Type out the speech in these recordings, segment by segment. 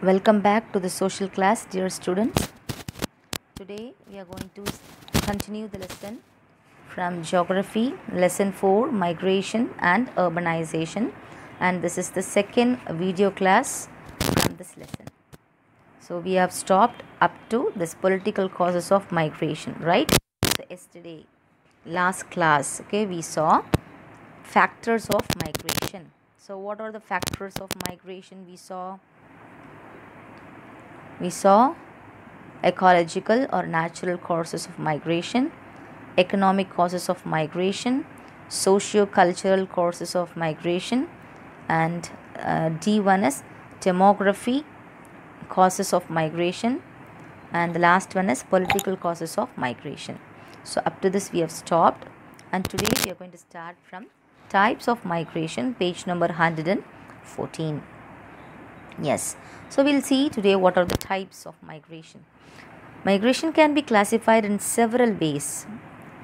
Welcome back to the social class, dear students. Today we are going to continue the lesson from Geography, Lesson 4, Migration and Urbanization, and this is the second video class from this lesson. So we have stopped up to this political causes of migration, right? So yesterday, last class, okay, we saw factors of migration. So what are the factors of migration we saw? We saw ecological or natural causes of migration, economic causes of migration, socio-cultural causes of migration, and D1 is demography causes of migration, and the last one is political causes of migration. So up to this we have stopped, and today we are going to start from types of migration, page number 114. Yes, so we'll see today what are the types of migration. Migration can be classified in several ways.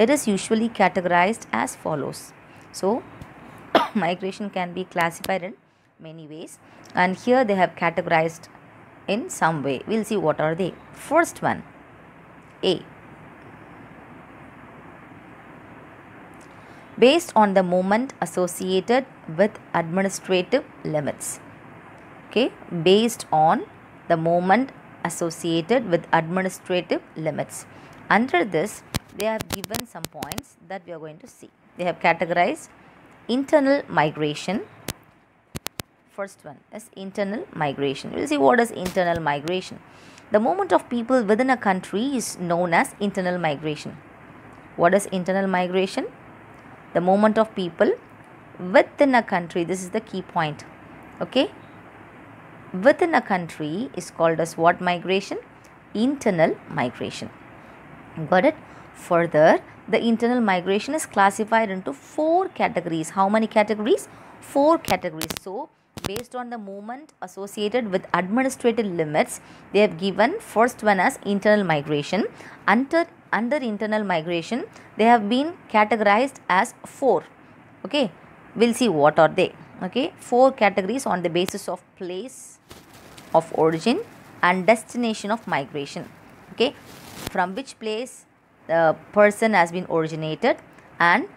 It is usually categorized as follows. So migration can be classified in many ways, and here they have categorized in some way. We'll see what are they. First one, A. Based on the movement associated with administrative limits. Okay, based on the movement associated with administrative limits. Under this, they have given some points that we are going to see. They have categorized internal migration. First one is internal migration. We will see what is internal migration. The movement of people within a country is known as internal migration. What is internal migration? The movement of people within a country. This is the key point. Okay. Within a country is called as what migration? Internal migration. Got it? Further, the internal migration is classified into 4 categories. How many categories? 4 categories. So, based on the movement associated with administrative limits, they have given first one as internal migration. Under internal migration, they have been categorized as 4. Okay, we'll see what are they. Okay, 4 categories on the basis of place of origin and destination of migration. Okay, from which place the person has been originated and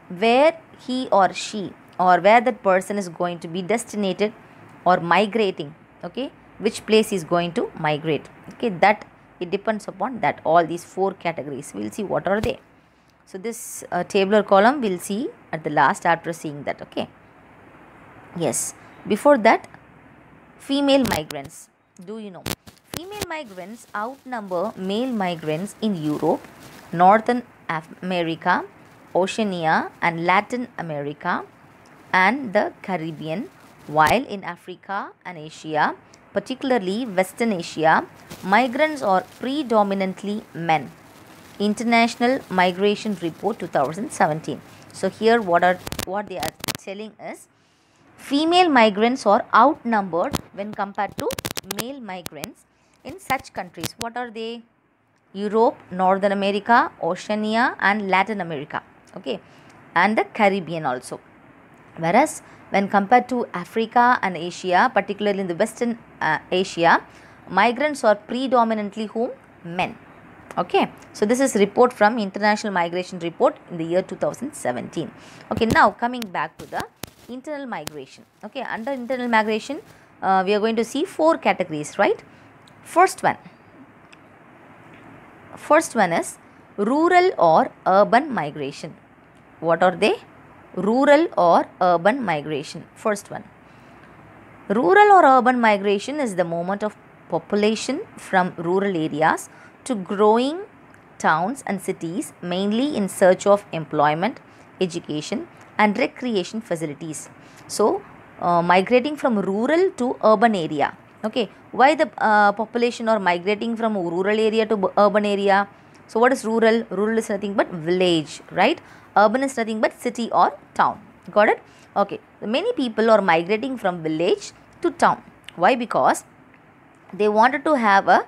where he or she or where that person is going to be destinated or migrating. Okay, which place is going to migrate. Okay, that it depends upon that, all these 4 categories. We'll see what are they. So this tabular column we'll see at the last after seeing that. Okay. Yes, before that, female migrants. Do you know? Female migrants outnumber male migrants in Europe, Northern America, Oceania and Latin America and the Caribbean, while in Africa and Asia, particularly Western Asia, migrants are predominantly men. International Migration Report 2017. So here what they are telling is, female migrants are outnumbered when compared to male migrants in such countries. What are they? Europe, Northern America, Oceania and Latin America. Okay, and the Caribbean also. Whereas when compared to Africa and Asia, particularly in the Western Asia, migrants are predominantly whom? Men. Okay, so this is report from International Migration Report in the year 2017. Okay, now coming back to the internal migration. Okay, under internal migration, we are going to see 4 categories, right? First one is rural or urban migration. What are they? Rural or urban migration. First one. Rural or urban migration is the movement of population from rural areas to growing towns and cities, mainly in search of employment, education and recreation facilities. So, migrating from rural to urban area. Okay, why the population are migrating from rural area to urban area? So, what is rural? Rural is nothing but village, right? Urban is nothing but city or town. Got it? Okay, many people are migrating from village to town. Why? Because they wanted to have a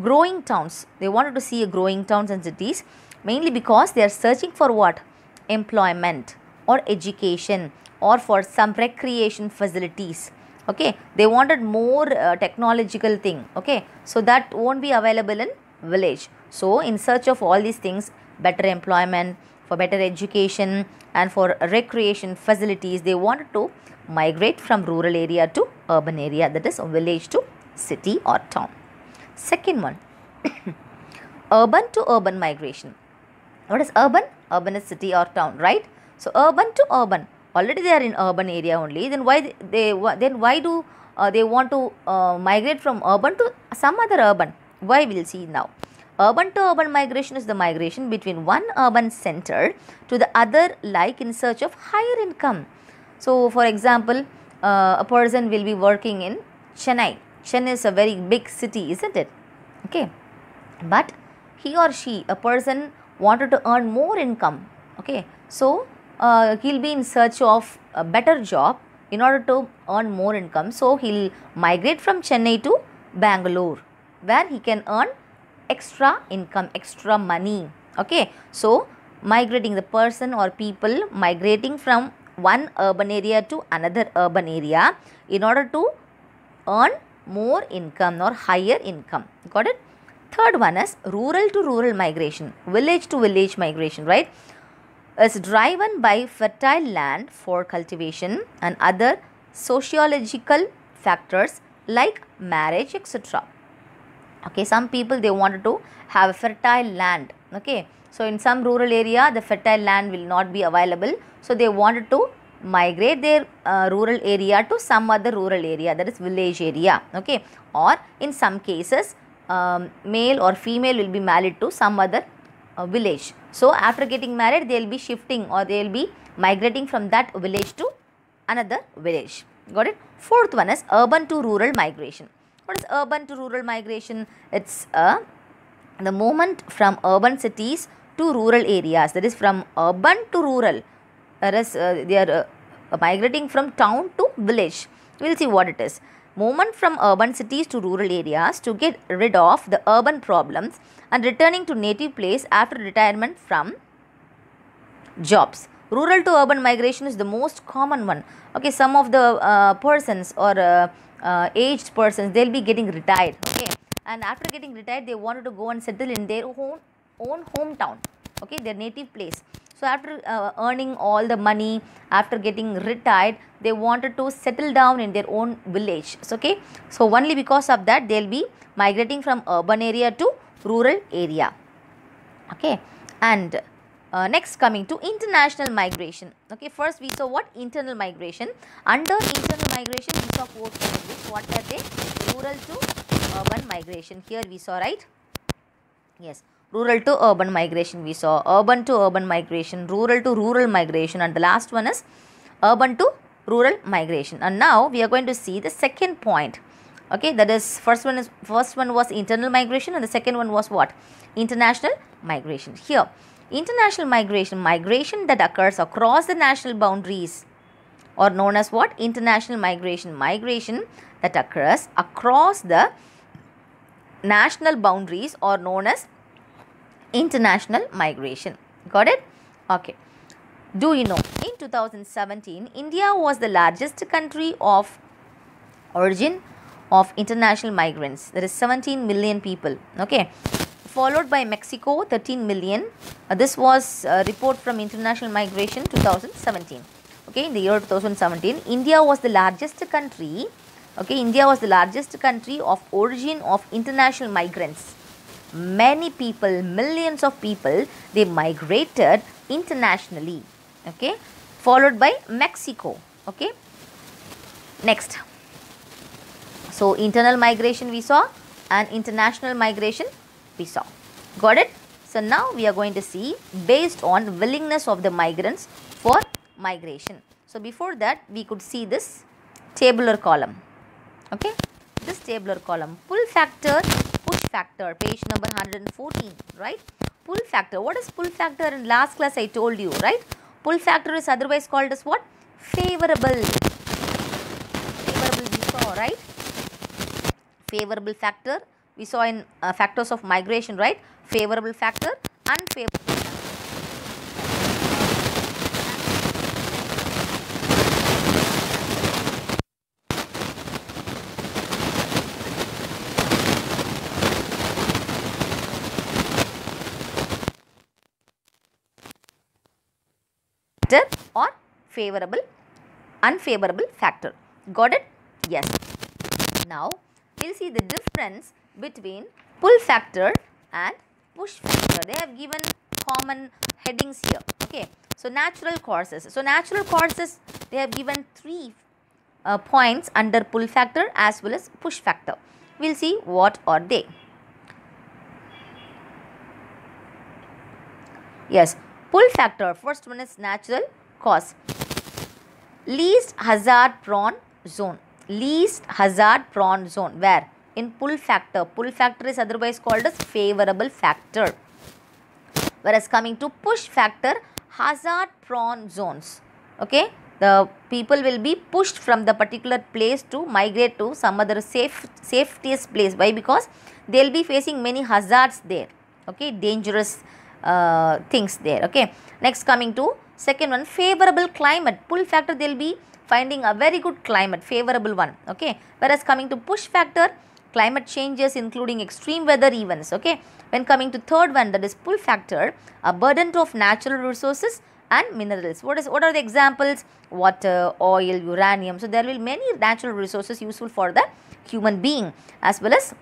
growing towns. They wanted to see a growing towns and cities, mainly because they are searching for what? Employment or education or for some recreation facilities. Okay, they wanted more technological thing. Okay, so that won't be available in village. So in search of all these things, better employment, for better education and for recreation facilities, they wanted to migrate from rural area to urban area, that is village to city or town. Second one, urban to urban migration. What is urban? Urban is city or town, right? So urban to urban, already they are in urban area only, then why do they want to migrate from urban to some other urban? Why, we'll see now. Urban to urban migration is the migration between one urban center to the other, like in search of higher income. So for example, a person will be working in Chennai. Chennai is a very big city, isn't it? Okay, but he or she, a person wanted to earn more income. Okay, so he'll be in search of a better job in order to earn more income. So he'll migrate from Chennai to Bangalore, where he can earn extra income, extra money. Okay, so migrating, the person or people migrating from one urban area to another urban area in order to earn more income or higher income. Got it? Third one is rural to rural migration, village to village migration, right? Is driven by fertile land for cultivation and other sociological factors like marriage, etc. Okay, some people, they wanted to have a fertile land. Okay, so in some rural area the fertile land will not be available, so they wanted to migrate their rural area to some other rural area, that is village area. Okay, or in some cases male or female will be married to some other village. So after getting married, they will be shifting or they will be migrating from that village to another village. Got it? Fourth one is urban to rural migration. What is urban to rural migration? It's the movement from urban cities to rural areas, that is from urban to rural, whereas they are migrating from town to village. We will see what it is. Movement from urban cities to rural areas to get rid of the urban problems and returning to native place after retirement from jobs. Rural to urban migration is the most common one. Okay, some of the persons or aged persons, they will be getting retired. Okay, and after getting retired, they wanted to go and settle in their own hometown. Okay, their native place. So after earning all the money, after getting retired, they wanted to settle down in their own village. So, okay, so only because of that, they will be migrating from urban area to rural area. Okay, and next coming to international migration. Okay, first we saw what? Internal migration. Under internal migration, we saw four categories. What are they? Rural to urban migration. Here we saw, right? Yes. Rural to urban migration we saw, urban to urban migration, rural to rural migration, and the last one is urban to rural migration. And now we are going to see the second point. Okay, that is first one was internal migration and the second one was what? International migration. Here, international migration that occurs across the national boundaries, or known as what? International migration that occurs across the national boundaries, or known as international migration. Got it? Okay. Do you know, in 2017, India was the largest country of origin of international migrants. There is 17 million people. Okay. Followed by Mexico, 13 million. This was a report from International Migration 2017. Okay, in the year 2017, India was the largest country. Okay, India was the largest country of origin of international migrants. Many people, millions of people, they migrated internationally. Okay, followed by Mexico. Okay, next. So internal migration we saw and international migration we saw. Got it? So now we are going to see based on willingness of the migrants for migration. So before that, we could see this tabular column. Okay, this tabular column, pull factor, push factor, page number 114, right? Pull factor. What is pull factor? In last class I told you, right? Pull factor is otherwise called as what? Favorable. Favorable we saw, right? Favorable factor we saw in factors of migration, right? Favorable factor, unfavorable factor. factor or unfavorable factor. Got it? Yes. Now we'll see the difference between pull factor and push factor. They have given common headings here. Okay. So natural causes. So natural causes, they have given 3 points under pull factor as well as push factor. We'll see what are they. Yes, pull factor, first one is natural cause. Least hazard prone zone. Least hazard prone zone. Where? In pull factor. Pull factor is otherwise called as favorable factor. Whereas coming to push factor, hazard prone zones. Okay. The people will be pushed from the particular place to migrate to some other safest place. Why? Because they will be facing many hazards there. Okay. Dangerous things there. Okay. Next coming to second one, favorable climate. Pull factor, they will be finding a very good climate, favorable one. Okay. Whereas coming to push factor, climate changes including extreme weather events. Okay. When coming to third one, that is pull factor, a burden of natural resources and minerals. What are the examples? Water, oil, uranium. So there will be many natural resources useful for the human being as well as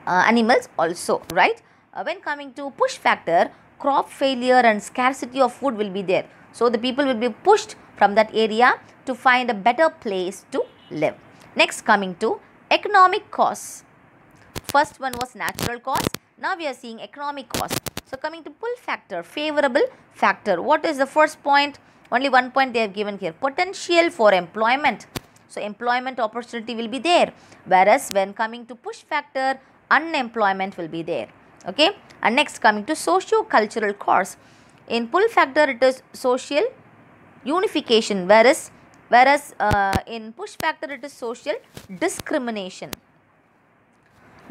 animals also, right? When coming to push factor, crop failure and scarcity of food will be there. So the people will be pushed from that area to find a better place to live. Next coming to economic cause. First one was natural cause. Now we are seeing economic cause. So coming to pull factor, favorable factor. What is the first point? Only one point they have given here. Potential for employment. So employment opportunity will be there. Whereas when coming to push factor, unemployment will be there. Okay. And next coming to socio-cultural cause. In pull factor it is social unification, whereas in push factor it is social discrimination.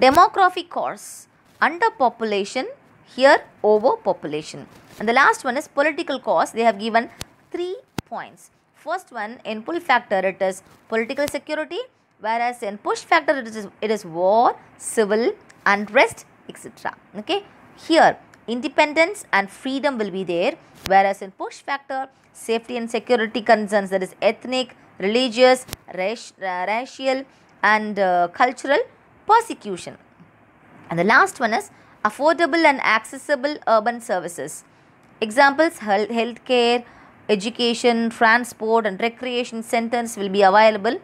Demographic cause, underpopulation, here overpopulation. And the last one is political cause. They have given 3 points. First one, in pull factor it is political security, whereas in push factor it is war, civil unrest, etc. Okay. Here independence and freedom will be there, whereas in push factor safety and security concerns, that is ethnic, religious, racial and cultural persecution. And the last one is affordable and accessible urban services. Examples, healthcare, education, transport and recreation centers will be available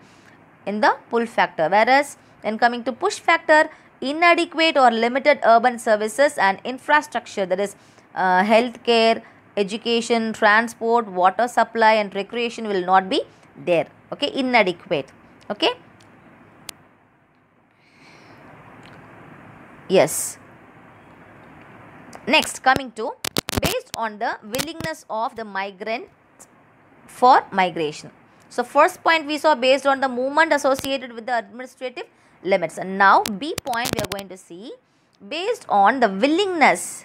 in the pull factor, whereas when coming to push factor, inadequate or limited urban services and infrastructure, that is healthcare, education, transport, water supply and recreation will not be there. Okay, inadequate. Okay. Yes. Next coming to based on the willingness of the migrant for migration. So first point we saw based on the movement associated with the administrative limits, and now B point we are going to see based on the willingness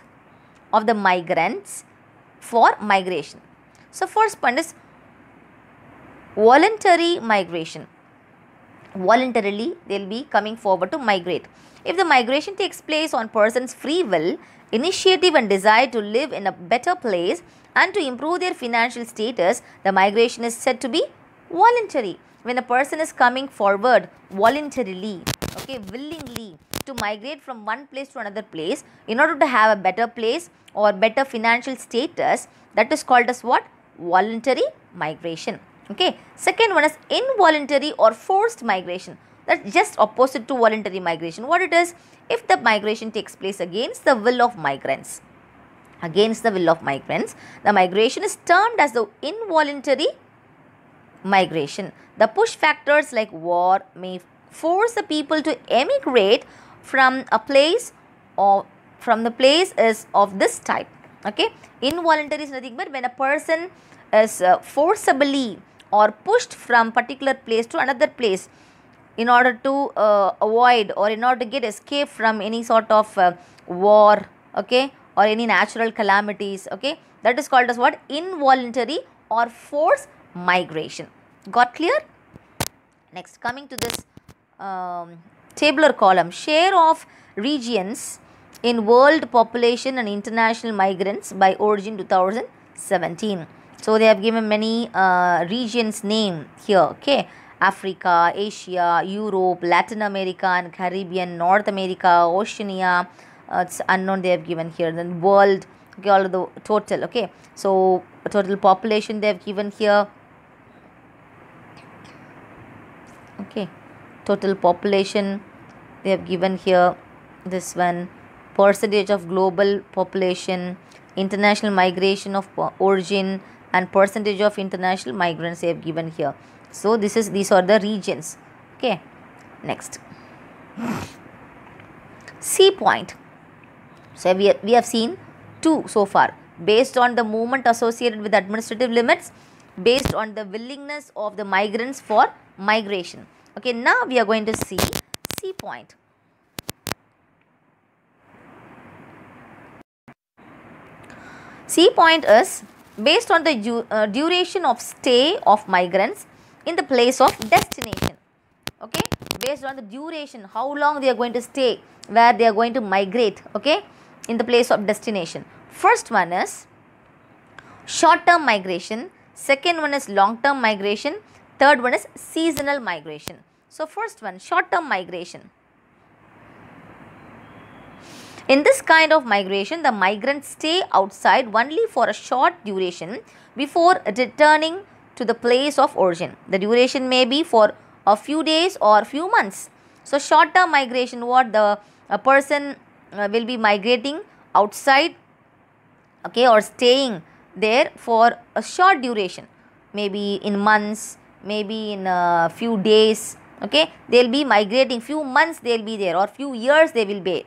of the migrants for migration. So first point is voluntary migration. Voluntarily they will be coming forward to migrate. If the migration takes place on person's free will, initiative and desire to live in a better place and to improve their financial status, the migration is said to be voluntary. When a person is coming forward voluntarily, okay, willingly to migrate from one place to another place in order to have a better place or better financial status, that is called as what? Voluntary migration. Okay. Second one is involuntary or forced migration. That's just opposite to voluntary migration. What it is? If the migration takes place against the will of migrants. Against the will of migrants, the migration is termed as the involuntary migration. The push factors like war may force the people to emigrate from a place or from the place is of this type. Okay. Involuntary is nothing but when a person is forcibly or pushed from particular place to another place in order to avoid or in order to get escape from any sort of war, okay, or any natural calamities. Okay. That is called as what? Involuntary or forced migration. Got clear? Next coming to this tabular column, share of regions in world population and international migrants by origin 2017. So they have given many regions name here. Okay, Africa, Asia, Europe, Latin America and Caribbean, North America, Oceania. It's unknown they have given here. Then world. Okay, all of the total. Okay, so total population they have given here. Okay, total population they have given here. This one, percentage of global population, international migration of origin and percentage of international migrants they have given here. So these are the regions. Okay, next, C point. So we have seen two so far, based on the movement associated with administrative limits, based on the willingness of the migrants for migration. Okay, now we are going to see C point. C point is based on the duration of stay of migrants in the place of destination. Okay, based on the duration, how long they are going to stay, where they are going to migrate. Okay, in the place of destination. First one is short term migration, second one is long term migration, third one is seasonal migration. So first one, short term migration. In this kind of migration, the migrants stay outside only for a short duration before returning to the place of origin. The duration may be for a few days or few months. So short term migration, what a person will be migrating outside, okay, or staying there for a short duration, maybe in months, maybe in a few days. Okay, they will be migrating few months, they will be there, or few years they will be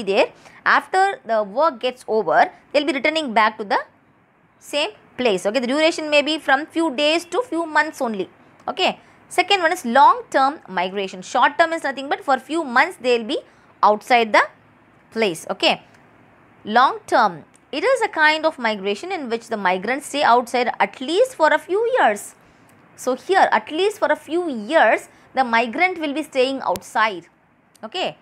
there. After the work gets over, they will be returning back to the same place. Okay, the duration may be from few days to few months only. Okay, second one is long term migration. Short term is nothing but for few months they will be outside the place. Okay, long term, it is a kind of migration in which the migrants stay outside at least for a few years. So here, at least for a few years, the migrant will be staying outside. Okay,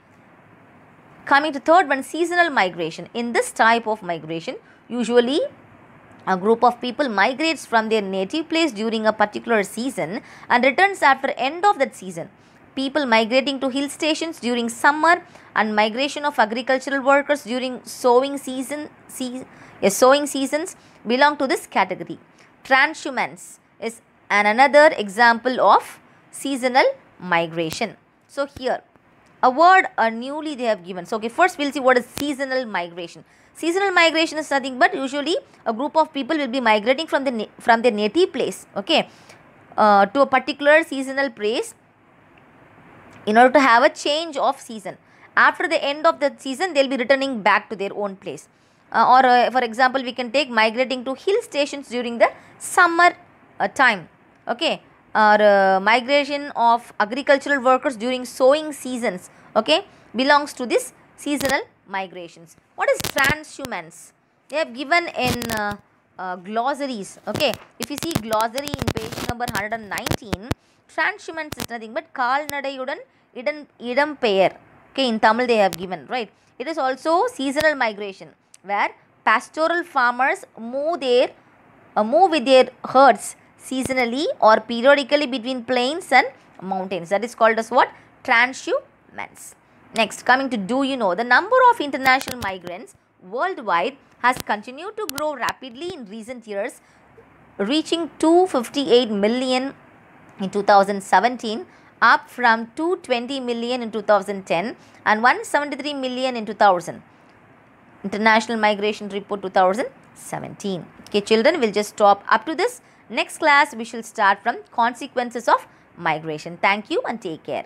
coming to third one, seasonal migration. In this type of migration, usually a group of people migrates from their native place during a particular season and returns after end of that season. People migrating to hill stations during summer and migration of agricultural workers during sowing seasons belong to this category. Transhumance is another example of seasonal migration. So here a word newly they have given. So okay, first we will see what is seasonal migration. Seasonal migration is nothing but usually a group of people will be migrating from their native place, okay, to a particular seasonal place in order to have a change of season. After the end of the season, they will be returning back to their own place. For example, we can take migrating to hill stations during the summer time. Okay, or migration of agricultural workers during sowing seasons. Okay, belongs to this seasonal migrations. What is transhumance? They have given in glossaries. Okay, if you see glossary in page number 119, transhumance is nothing but kaalnadayudan idam peyer. Okay, in Tamil they have given, right. It is also seasonal migration where pastoral farmers move with their herds seasonally or periodically between plains and mountains. That is called as what? Transhumance. Next, coming to do you know, the number of international migrants worldwide has continued to grow rapidly in recent years, reaching 258 million in 2017, up from 220 million in 2010 and 173 million in 2000. International Migration Report 2017. Okay, children, we'll just stop up to this. Next class, we shall start from consequences of migration. Thank you and take care.